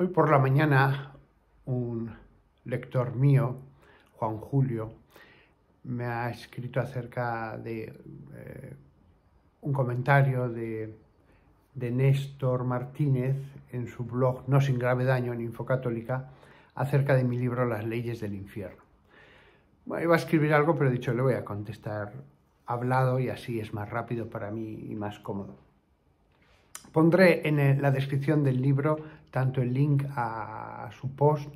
Hoy por la mañana un lector mío, Juan Julio, me ha escrito acerca de un comentario de Néstor Martínez en su blog No sin grave daño en Infocatólica acerca de mi libro Las leyes del infierno. Bueno, iba a escribir algo, pero he dicho, le voy a contestar hablado y así es más rápido para mí y más cómodo. Pondré en la descripción del libro tanto el link a su post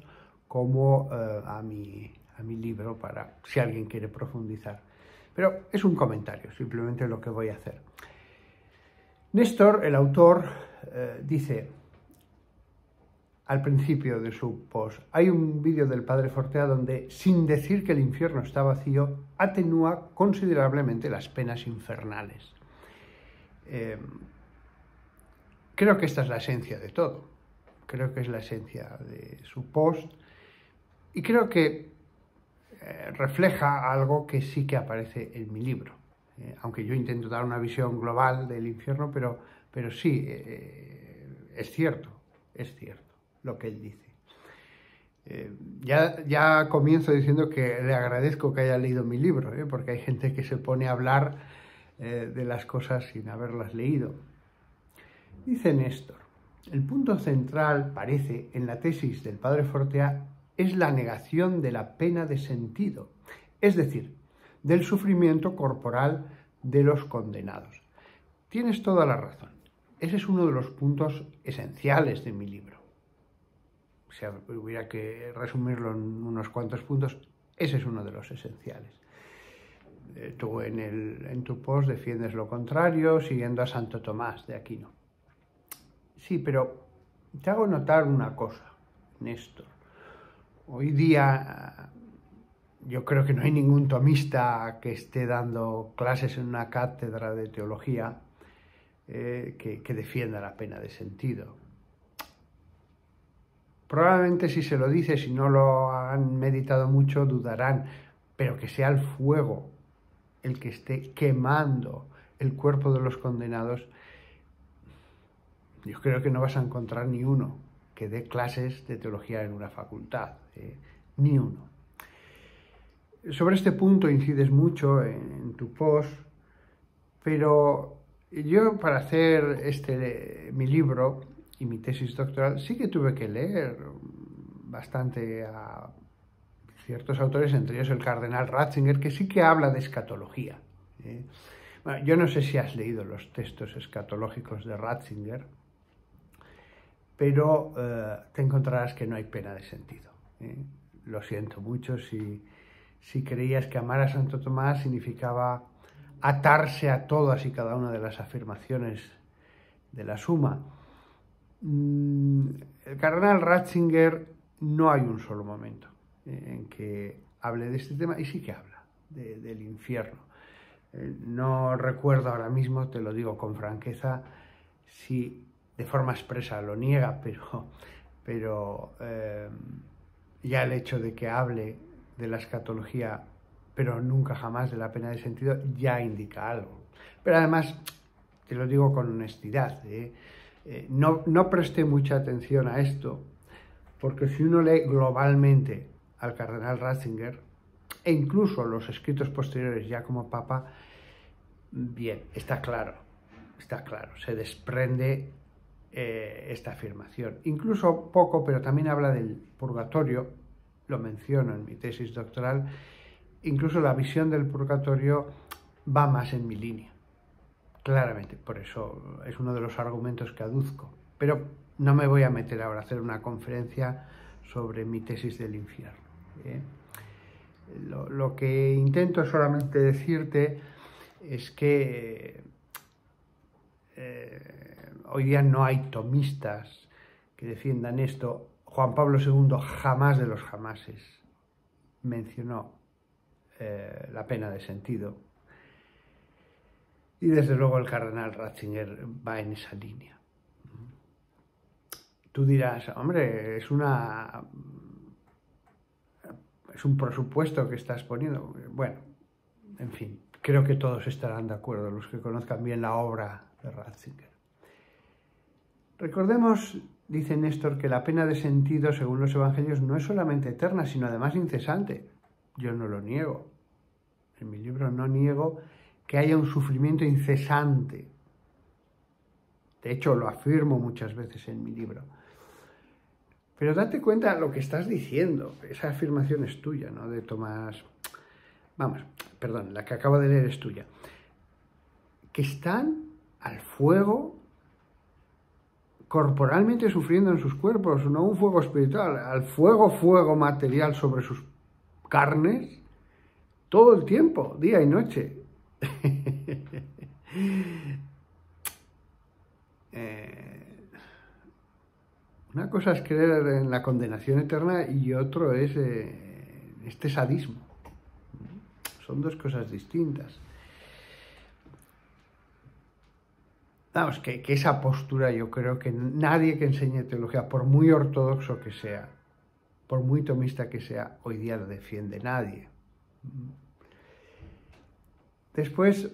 como a mi libro para si alguien quiere profundizar. Pero es un comentario, simplemente lo que voy a hacer. Néstor, el autor, dice al principio de su post, hay un vídeo del padre Fortea donde, sin decir que el infierno está vacío, atenúa considerablemente las penas infernales. Creo que esta es la esencia de todo. Creo que es la esencia de su post y creo que refleja algo que sí que aparece en mi libro. Aunque yo intento dar una visión global del infierno, pero sí, es cierto lo que él dice. Ya comienzo diciendo que le agradezco que haya leído mi libro, porque hay gente que se pone a hablar de las cosas sin haberlas leído. Dice Néstor, el punto central, parece, en la tesis del padre Fortea es la negación de la pena de sentido, es decir, del sufrimiento corporal de los condenados. Tienes toda la razón. Ese es uno de los puntos esenciales de mi libro. Si hubiera que resumirlo en unos cuantos puntos, ese es uno de los esenciales. Tú en tu post defiendes lo contrario, siguiendo a Santo Tomás de Aquino. Sí, pero te hago notar una cosa, Néstor. Hoy día yo creo que no hay ningún tomista que esté dando clases en una cátedra de teología que defienda la pena de sentido. Probablemente si se lo dice, si no lo han meditado mucho, dudarán, pero que sea el fuego el que esté quemando el cuerpo de los condenados, yo creo que no vas a encontrar ni uno que dé clases de teología en una facultad, ni uno. Sobre este punto incides mucho en tu post, pero yo para hacer mi libro y mi tesis doctoral sí que tuve que leer bastante a ciertos autores, entre ellos el cardenal Ratzinger, que sí que habla de escatología. Bueno, yo no sé si has leído los textos escatológicos de Ratzinger, pero te encontrarás que no hay pena de sentido. Lo siento mucho si creías que amar a Santo Tomás significaba atarse a todas y cada una de las afirmaciones de la Suma. El cardenal Ratzinger no hay un solo momento en que hable de este tema, y sí que habla del infierno. No recuerdo ahora mismo, te lo digo con franqueza, si de forma expresa lo niega, pero ya el hecho de que hable de la escatología, pero nunca jamás de la pena de sentido, ya indica algo. Pero además, te lo digo con honestidad, no presté mucha atención a esto, porque si uno lee globalmente al cardenal Ratzinger, e incluso los escritos posteriores ya como papa, bien, está claro, se desprende esta afirmación. Incluso poco, pero también habla del purgatorio, lo menciono en mi tesis doctoral, incluso la visión del purgatorio va más en mi línea, claramente, por eso es uno de los argumentos que aduzco. Pero no me voy a meter ahora a hacer una conferencia sobre mi tesis del infierno. Lo que intento solamente decirte es que hoy día no hay tomistas que defiendan esto. Juan Pablo II jamás de los jamases mencionó la pena de sentido. Y desde luego el cardenal Ratzinger va en esa línea. Tú dirás, hombre, es un presupuesto que estás poniendo. Bueno, en fin, creo que todos estarán de acuerdo, los que conozcan bien la obra de Ratzinger. Recordemos dice Néstor que la pena de sentido, según los evangelios, no es solamente eterna, sino además incesante. Yo no lo niego. En mi libro no niego que haya un sufrimiento incesante. De hecho, lo afirmo muchas veces en mi libro. Pero date cuenta de lo que estás diciendo. Esa afirmación es tuya, ¿no? De Tomás... Vamos, perdón, la que acabo de leer es tuya. Que están al fuego, corporalmente sufriendo en sus cuerpos, no un fuego espiritual, al fuego material sobre sus carnes, todo el tiempo, día y noche. Una cosa es creer en la condenación eterna y otro es este sadismo. Son dos cosas distintas. Vamos, que esa postura yo creo que nadie que enseñe teología, por muy ortodoxo que sea, por muy tomista que sea, hoy día lo defiende nadie. Después,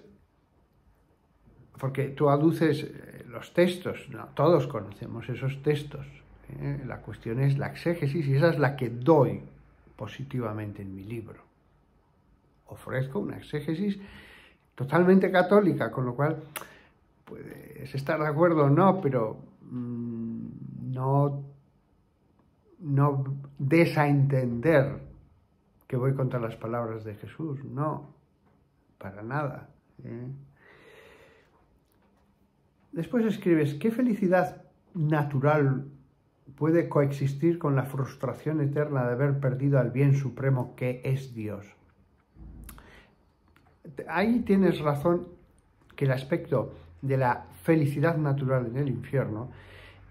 porque tú aduces los textos, no, todos conocemos esos textos. La cuestión es la exégesis y esa es la que doy positivamente en mi libro. Ofrezco una exégesis totalmente católica, con lo cual puedes estar de acuerdo o no, pero no des a entender que voy contra las palabras de Jesús, no, para nada. Después escribes, ¿qué felicidad natural puede coexistir con la frustración eterna de haber perdido al bien supremo que es Dios? Ahí tienes razón que el aspecto de la felicidad natural en el infierno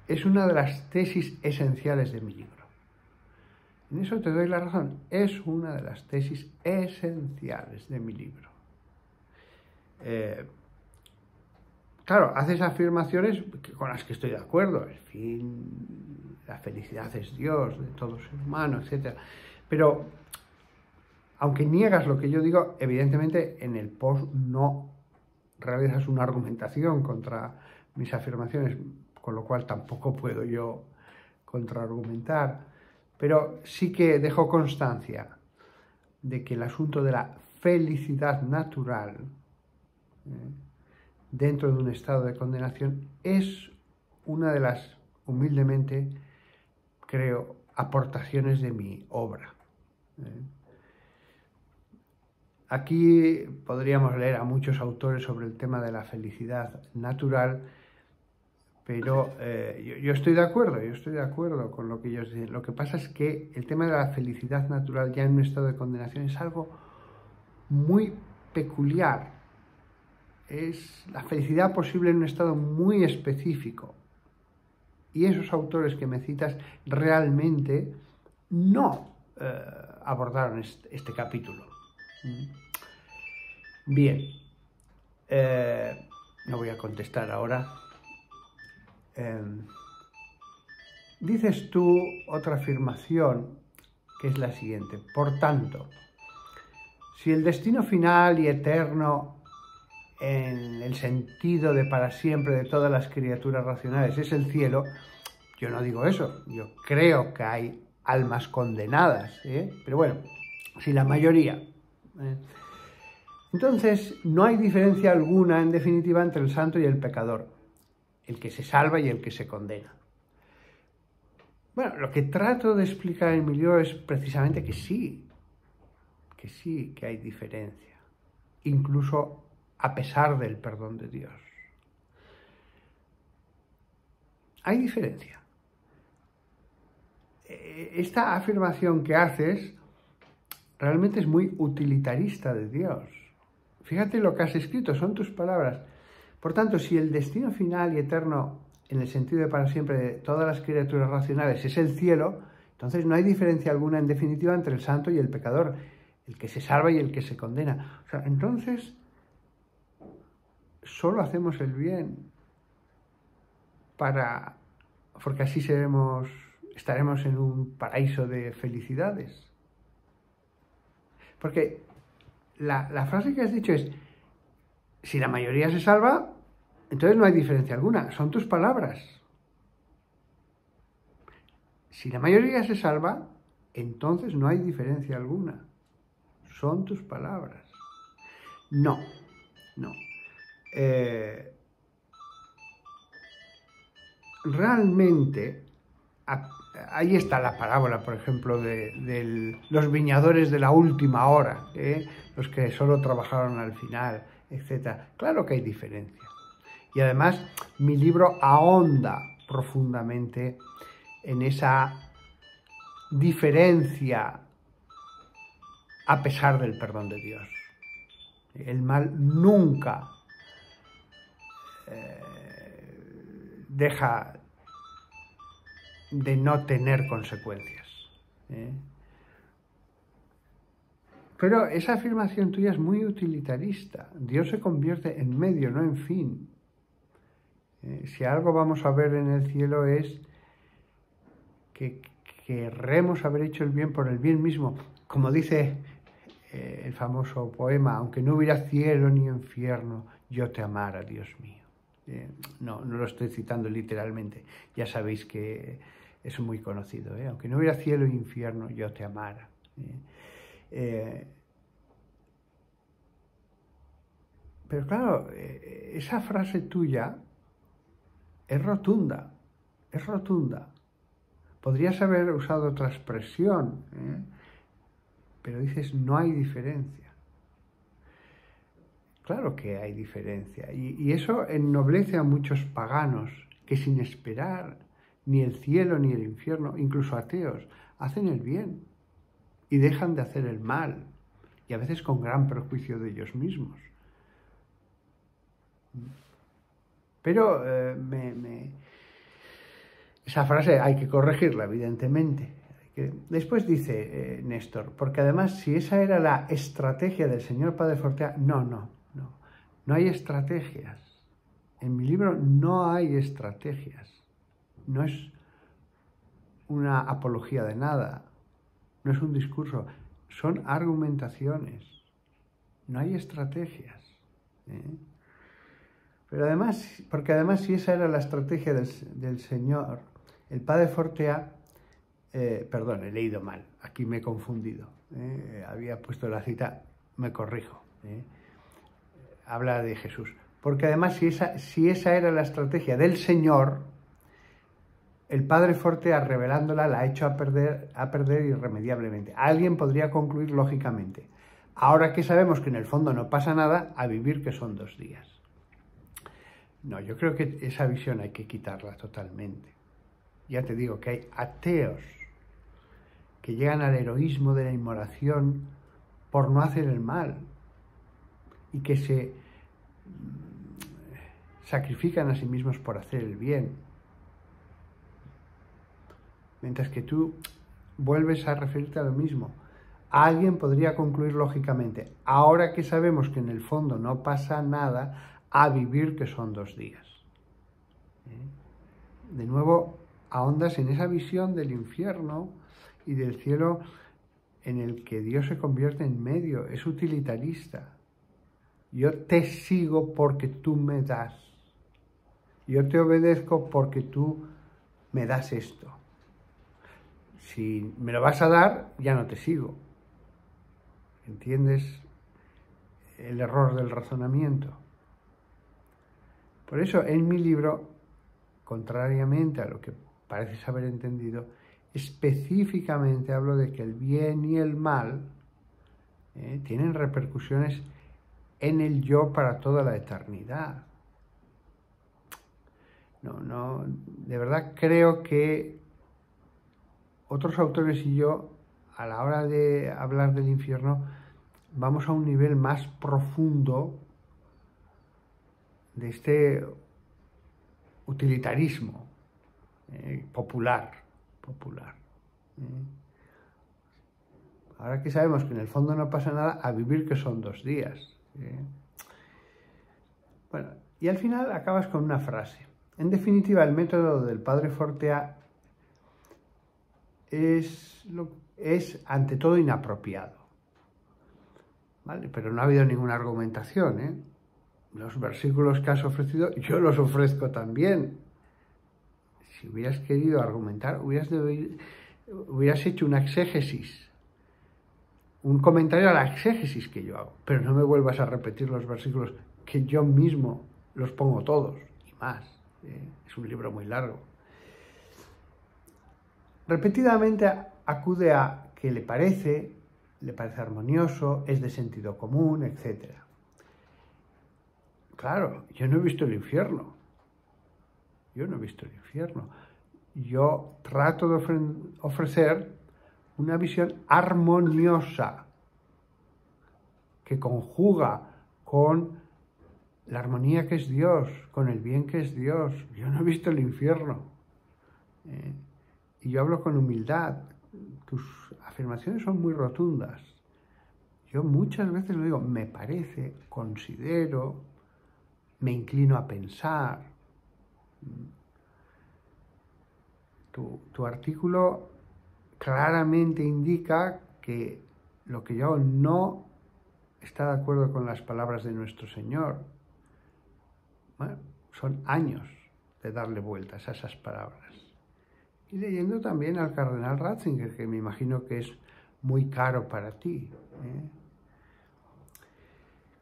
es una de las tesis esenciales de mi libro. En eso te doy la razón, es una de las tesis esenciales de mi libro. Claro, haces afirmaciones con las que estoy de acuerdo, el fin, la felicidad es Dios, de todo ser humano, etc. Pero, aunque niegas lo que yo digo, evidentemente en el post no realizas una argumentación contra mis afirmaciones, con lo cual tampoco puedo yo contraargumentar, pero sí que dejo constancia de que el asunto de la felicidad natural dentro de un estado de condenación es una de las, humildemente, creo, aportaciones de mi obra. Aquí podríamos leer a muchos autores sobre el tema de la felicidad natural, pero yo estoy de acuerdo con lo que ellos dicen. Lo que pasa es que el tema de la felicidad natural ya en un estado de condenación es algo muy peculiar. Es la felicidad posible en un estado muy específico. Y esos autores que me citas realmente no abordaron este capítulo. Bien, no voy a contestar ahora. Dices tú otra afirmación que es la siguiente. Por tanto, si el destino final y eterno en el sentido de para siempre de todas las criaturas racionales es el cielo, yo no digo eso, yo creo que hay almas condenadas, pero bueno, si la mayoría. Entonces, no hay diferencia alguna, en definitiva, entre el santo y el pecador, el que se salva y el que se condena. Bueno, lo que trato de explicar en mi libro es precisamente que sí, que hay diferencia, incluso a pesar del perdón de Dios. Hay diferencia. Esta afirmación que haces realmente es muy utilitarista de Dios. Fíjate lo que has escrito, son tus palabras. Por tanto, si el destino final y eterno, en el sentido de para siempre de todas las criaturas racionales, es el cielo, entonces no hay diferencia alguna, en definitiva, entre el santo y el pecador, el que se salva y el que se condena. O sea, entonces, solo hacemos el bien porque así estaremos en un paraíso de felicidades. Porque la frase que has dicho es, si la mayoría se salva, entonces no hay diferencia alguna, son tus palabras. Si la mayoría se salva, entonces no hay diferencia alguna. Son tus palabras. No, no. Realmente, ahí está la parábola, por ejemplo, de los viñadores de la última hora, los que solo trabajaron al final, etc. Claro que hay diferencia. Y además, mi libro ahonda profundamente en esa diferencia a pesar del perdón de Dios. El mal nunca deja de no tener consecuencias. Pero esa afirmación tuya es muy utilitarista. Dios se convierte en medio, no en fin. Si algo vamos a ver en el cielo es que querremos haber hecho el bien por el bien mismo. Como dice el famoso poema, aunque no hubiera cielo ni infierno, yo te amara, Dios mío. No lo estoy citando literalmente, ya sabéis que es muy conocido, aunque no hubiera cielo e infierno, yo te amara. Pero claro, esa frase tuya es rotunda, es rotunda. Podrías haber usado otra expresión, pero dices no hay diferencia. Claro que hay diferencia, y eso ennoblece a muchos paganos que sin esperar ni el cielo ni el infierno, incluso ateos, hacen el bien y dejan de hacer el mal, y a veces con gran perjuicio de ellos mismos. Pero esa frase hay que corregirla, evidentemente. Después dice Néstor, porque además si esa era la estrategia del señor Padre Fortea, no hay estrategias. En mi libro no hay estrategias. No es una apología de nada, no es un discurso, son argumentaciones. No hay estrategias. Pero además, porque además si esa era la estrategia del señor, el Padre Fortea, perdón, he leído mal, aquí me he confundido, había puesto la cita, me corrijo, habla de Jesús. Porque además si esa era la estrategia del Señor, el Padre Fortea, revelándola, la ha hecho a perder irremediablemente. Alguien podría concluir lógicamente, ahora que sabemos que en el fondo no pasa nada, a vivir que son 2 días. No, yo creo que esa visión hay que quitarla totalmente. Ya te digo que hay ateos que llegan al heroísmo de la inmolación por no hacer el mal y que se sacrifican a sí mismos por hacer el bien. Mientras que tú vuelves a referirte a lo mismo. Alguien podría concluir lógicamente, ahora que sabemos que en el fondo no pasa nada, a vivir que son 2 días. De nuevo, ahondas en esa visión del infierno y del cielo en el que Dios se convierte en medio, es utilitarista. Yo te sigo porque tú me das. Yo te obedezco porque tú me das esto. Si me lo vas a dar, ya no te sigo. ¿Entiendes el error del razonamiento? Por eso, en mi libro, contrariamente a lo que pareces haber entendido, específicamente hablo de que el bien y el mal tienen repercusiones en el yo para toda la eternidad. No, de verdad creo que otros autores y yo, a la hora de hablar del infierno, vamos a un nivel más profundo de este utilitarismo popular. Ahora que sabemos que en el fondo no pasa nada, a vivir que son 2 días. Bueno, y al final acabas con una frase. En definitiva, el método del Padre Fortea es ante todo inapropiado. ¿Vale? Pero no ha habido ninguna argumentación, Los versículos que has ofrecido, yo los ofrezco también. si hubieras querido argumentar, hubieras hecho una exégesis, un comentario a la exégesis que yo hago, pero no me vuelvas a repetir los versículos que yo mismo los pongo todos y más. Es un libro muy largo. Repetidamente acude a que le parece armonioso, es de sentido común, etc. Claro, yo no he visto el infierno. Yo no he visto el infierno. Yo trato de ofrecer una visión armoniosa que conjuga con la armonía que es Dios, con el bien que es Dios. Yo no he visto el infierno. Y yo hablo con humildad. Tus afirmaciones son muy rotundas. Yo muchas veces lo digo, me parece, considero, me inclino a pensar. Tu artículo claramente indica que lo que yo hago no está de acuerdo con las palabras de nuestro Señor. Bueno, son años de darle vueltas a esas palabras. Y leyendo también al cardenal Ratzinger, que me imagino que es muy caro para ti.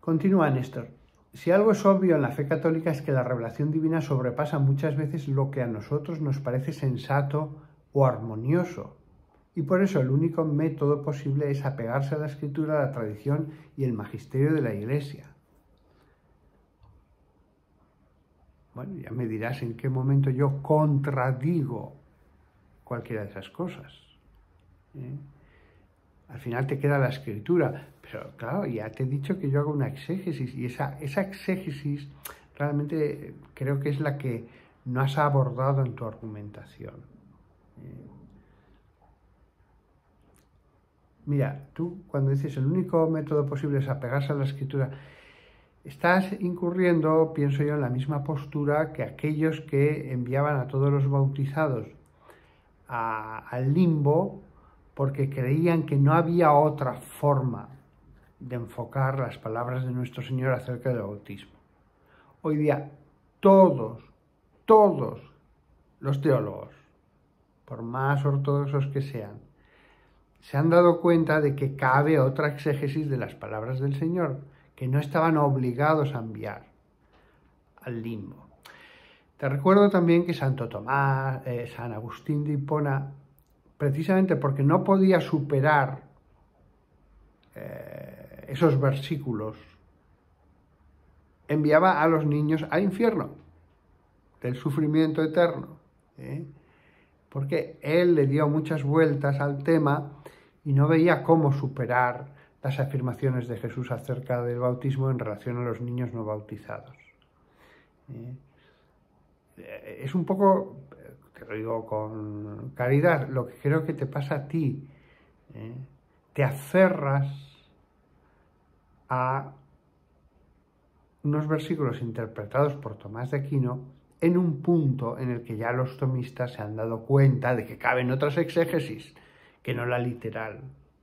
Continúa Néstor. Si algo es obvio en la fe católica es que la revelación divina sobrepasa muchas veces lo que a nosotros nos parece sensato o armonioso. Y por eso el único método posible es apegarse a la Escritura, a la tradición y el magisterio de la Iglesia. Bueno, ya me dirás en qué momento yo contradigo cualquiera de esas cosas. Al final te queda la Escritura, pero claro, ya te he dicho que yo hago una exégesis y esa exégesis realmente creo que es la que no has abordado en tu argumentación. Mira, tú cuando dices el único método posible es apegarse a la Escritura, estás incurriendo, pienso yo, en la misma postura que aquellos que enviaban a todos los bautizados al limbo porque creían que no había otra forma de enfocar las palabras de nuestro Señor acerca del bautismo. Hoy día todos los teólogos, por más ortodoxos que sean, se han dado cuenta de que cabe otra exégesis de las palabras del Señor, que no estaban obligados a enviar al limbo. Te recuerdo también que Santo Tomás, San Agustín de Hipona, precisamente porque no podía superar esos versículos, enviaba a los niños al infierno, del sufrimiento eterno, porque él le dio muchas vueltas al tema y no veía cómo superar las afirmaciones de Jesús acerca del bautismo en relación a los niños no bautizados. Es un poco, te lo digo con caridad, lo que creo que te pasa a ti. Te aferras a unos versículos interpretados por Tomás de Aquino en un punto en el que ya los tomistas se han dado cuenta de que caben otras exégesis, que no la literal,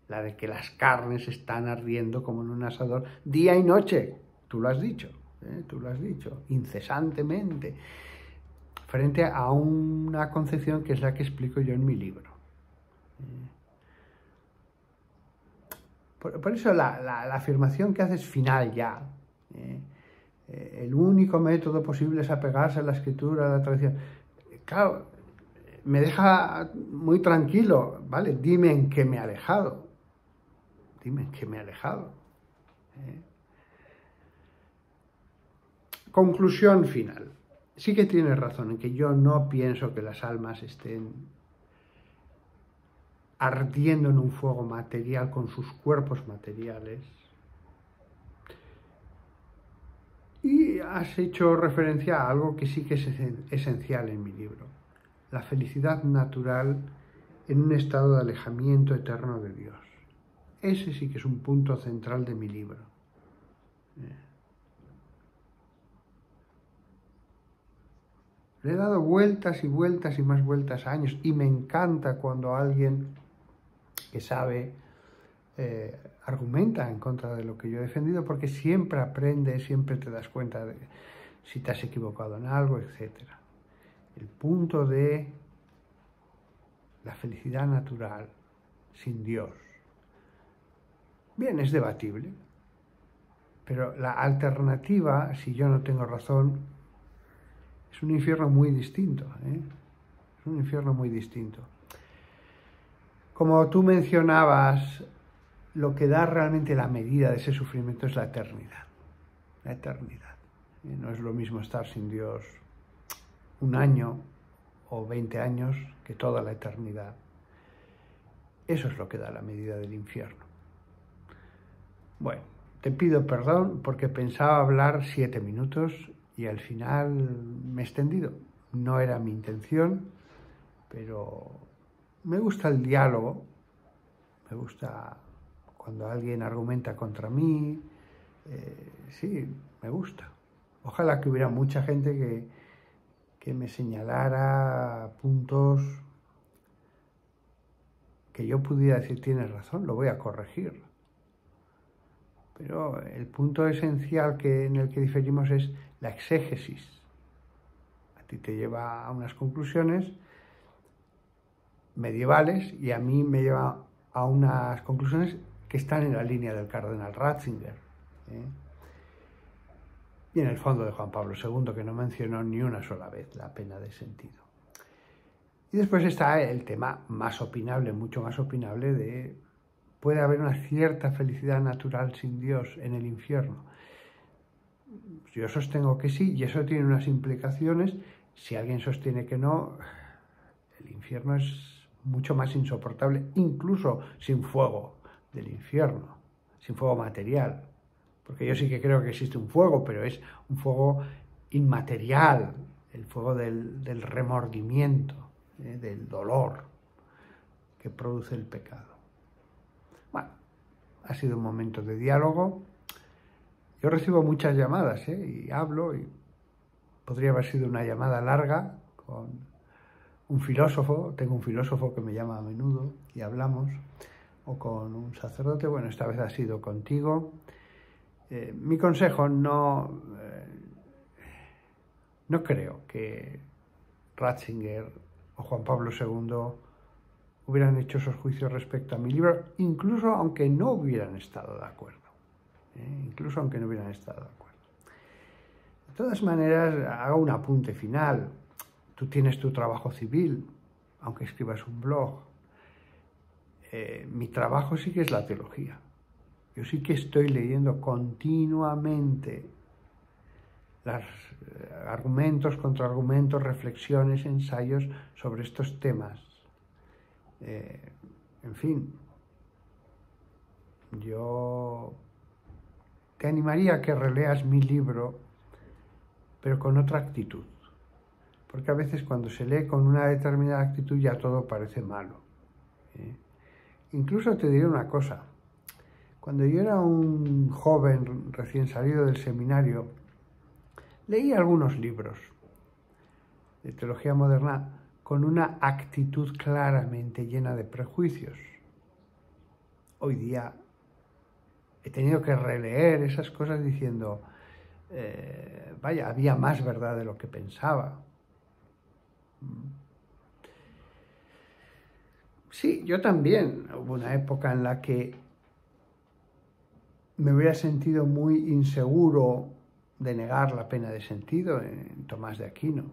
la de que las carnes están ardiendo como en un asador día y noche. Tú lo has dicho, incesantemente, frente a una concepción que es la que explico yo en mi libro. Por eso la afirmación que haces final ya, el único método posible es apegarse a la Escritura, a la tradición. Claro, me deja muy tranquilo, ¿vale? Dime en qué me he alejado. Conclusión final. Sí que tienes razón en que yo no pienso que las almas estén ardiendo en un fuego material con sus cuerpos materiales. Y has hecho referencia a algo que sí que es esencial en mi libro: la felicidad natural en un estado de alejamiento eterno de Dios. Ese sí que es un punto central de mi libro. Le he dado vueltas y vueltas y más vueltas a años, y me encanta cuando alguien que sabe argumenta en contra de lo que yo he defendido, porque siempre aprendes, siempre te das cuenta de si te has equivocado en algo, etc. El punto de la felicidad natural sin Dios. Bien, es debatible, pero la alternativa, si yo no tengo razón, es un infierno muy distinto, ¿eh? Es un infierno muy distinto. Como tú mencionabas, lo que da realmente la medida de ese sufrimiento es la eternidad. La eternidad. No es lo mismo estar sin Dios un año o 20 años que toda la eternidad. Eso es lo que da la medida del infierno. Bueno, te pido perdón porque pensaba hablar 7 minutos y al final me he extendido. No era mi intención, pero me gusta el diálogo, me gusta cuando alguien argumenta contra mí, sí, me gusta. Ojalá que hubiera mucha gente que me señalara puntos que yo pudiera decir, tienes razón, lo voy a corregir. Pero el punto esencial en el que diferimos es la exégesis. A ti te lleva a unas conclusiones medievales y a mí me lleva a unas conclusiones que están en la línea del cardenal Ratzinger, ¿eh? Y en el fondo de Juan Pablo II, que no mencionó ni una sola vez la pena de sentido. Y después está el tema más opinable, mucho más opinable, de puede haber una cierta felicidad natural sin Dios en el infierno. Yo sostengo que sí, y eso tiene unas implicaciones. Si alguien sostiene que no, el infierno es mucho más insoportable, incluso sin fuego del infierno, sin fuego material. Porque yo sí que creo que existe un fuego, pero es un fuego inmaterial, el fuego del remordimiento, del dolor que produce el pecado. Bueno, ha sido un momento de diálogo. Yo recibo muchas llamadas, y hablo, y podría haber sido una llamada larga con un filósofo. Tengo un filósofo que me llama a menudo y hablamos, o con un sacerdote. Bueno, esta vez ha sido contigo. Mi consejo, no creo que Ratzinger o Juan Pablo II hubieran hecho esos juicios respecto a mi libro, incluso aunque no hubieran estado de acuerdo. Incluso aunque no hubieran estado de acuerdo. De todas maneras, hago un apunte final. Tú tienes tu trabajo civil, aunque escribas un blog. Mi trabajo sí que es la teología. Yo sí que estoy leyendo continuamente los argumentos, contraargumentos, reflexiones, ensayos sobre estos temas. En fin, yo te animaría a que releas mi libro, pero con otra actitud. Porque a veces cuando se lee con una determinada actitud ya todo parece malo. Incluso te diré una cosa. Cuando yo era un joven recién salido del seminario, leí algunos libros de teología moderna con una actitud claramente llena de prejuicios. Hoy día he tenido que releer esas cosas diciendo, vaya, había más verdad de lo que pensaba. Sí, yo también. Hubo una época en la que me hubiera sentido muy inseguro de negar la pena de sentido en Tomás de Aquino,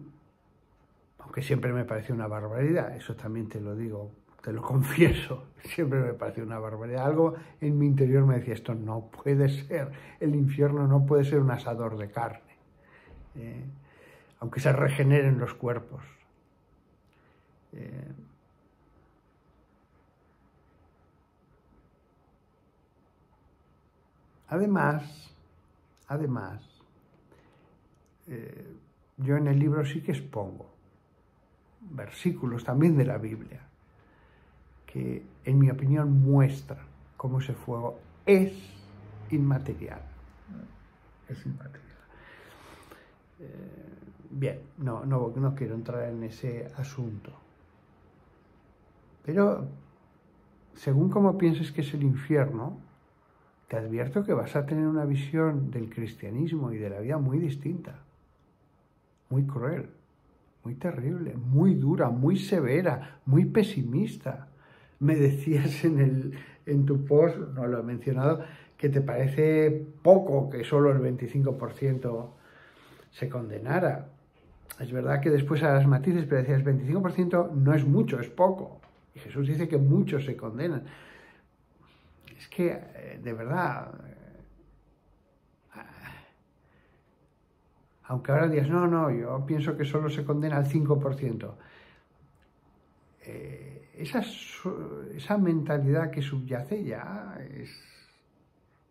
aunque siempre me pareció una barbaridad, eso también te lo digo, te lo confieso, siempre me pareció una barbaridad. Algo en mi interior me decía, esto no puede ser, el infierno no puede ser un asador de carne, aunque se regeneren los cuerpos. Además, yo en el libro sí que expongo versículos también de la Biblia que, en mi opinión, muestran cómo ese fuego es inmaterial. Es inmaterial. Bien, no quiero entrar en ese asunto. Pero, según cómo pienses que es el infierno, te advierto que vas a tener una visión del cristianismo y de la vida muy distinta, muy cruel. muy terrible, muy dura, muy severa, muy pesimista. Me decías en tu post, no lo he mencionado, que te parece poco que solo el 25% se condenara. Es verdad que después a las matices, pero decías, 25% no es mucho, es poco. Y Jesús dice que muchos se condenan. Es que, de verdad, aunque ahora digas, no, yo pienso que solo se condena al 5%. Esa mentalidad que subyace ya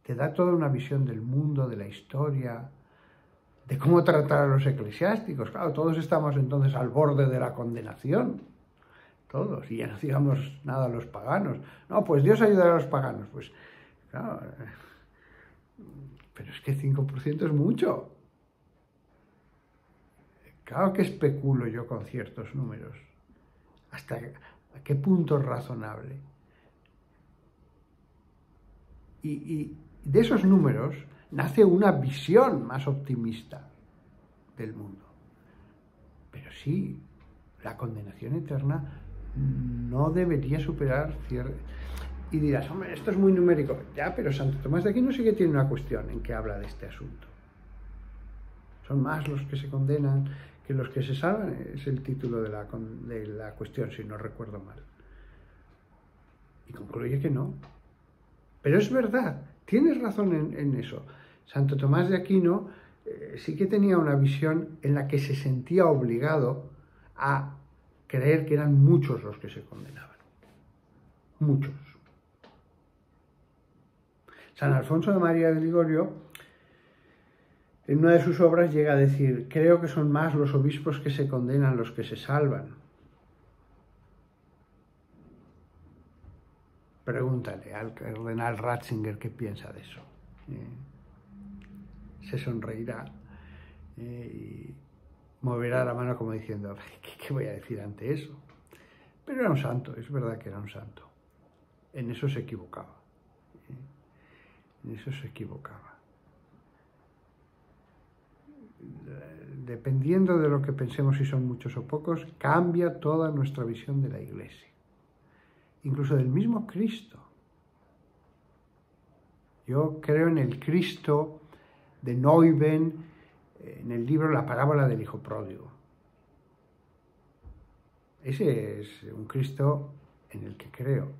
te da toda una visión del mundo, de la historia, de cómo tratar a los eclesiásticos. Claro, todos estamos entonces al borde de la condenación, todos, y ya no digamos nada a los paganos. No, pues Dios ayudará a los paganos. Pues, claro, pero es que 5% es mucho. Claro que especulo yo con ciertos números. ¿Hasta qué punto es razonable? Y de esos números nace una visión más optimista del mundo. Pero sí, la condenación eterna no debería superar cierre. Y dirás, hombre, esto es muy numérico. Ya, pero Santo Tomás de Aquino sí que tiene una cuestión en que habla de este asunto. Son más los que se condenan que los que se salvan, es el título de la cuestión, si no recuerdo mal. Y concluye que no. Pero es verdad, tienes razón en eso. Santo Tomás de Aquino sí que tenía una visión en la que se sentía obligado a creer que eran muchos los que se condenaban. Muchos. San Alfonso de María de Ligorio, en una de sus obras, llega a decir, creo que son más los obispos que se condenan los que se salvan. Pregúntale al cardenal Ratzinger qué piensa de eso. Se sonreirá y moverá la mano como diciendo, ¿qué voy a decir ante eso? Pero era un santo, es verdad que era un santo. En eso se equivocaba. En eso se equivocaba. Dependiendo de lo que pensemos, si son muchos o pocos, cambia toda nuestra visión de la Iglesia. Incluso del mismo Cristo. Yo creo en el Cristo de Neuben, en el libro La parábola del hijo pródigo. Ese es un Cristo en el que creo.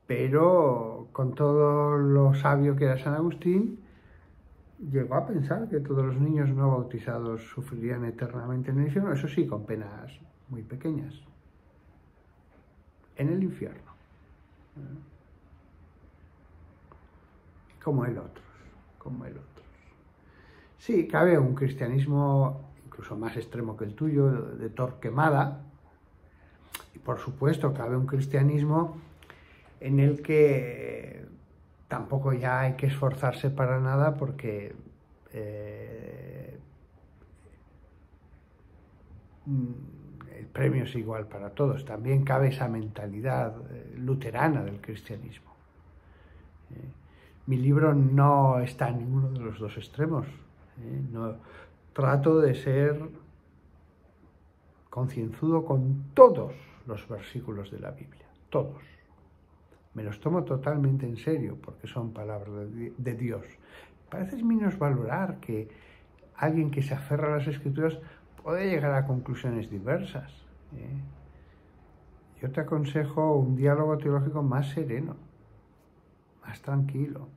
Pero con todo lo sabio que era San Agustín, llegó a pensar que todos los niños no bautizados sufrirían eternamente en el infierno, eso sí, con penas muy pequeñas. En el infierno. Como el otros. Sí, cabe un cristianismo incluso más extremo que el tuyo, de Torquemada, y por supuesto cabe un cristianismo en el que tampoco ya hay que esforzarse para nada porque el premio es igual para todos. También cabe esa mentalidad luterana del cristianismo. Mi libro no está en ninguno de los dos extremos. No, trato de ser concienzudo con todos los versículos de la Biblia, todos. Me los tomo totalmente en serio porque son palabras de Dios. Parece menos valorar que alguien que se aferra a las Escrituras puede llegar a conclusiones diversas. Yo te aconsejo un diálogo teológico más sereno, más tranquilo.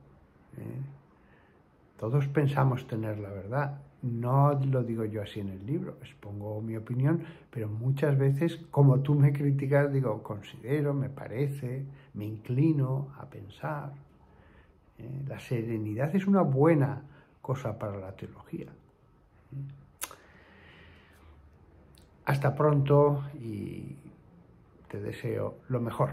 Todos pensamos tener la verdad. No lo digo yo así en el libro, expongo mi opinión, pero muchas veces, como tú me criticas, digo, considero, me parece, me inclino a pensar. La serenidad es una buena cosa para la teología. Hasta pronto y te deseo lo mejor.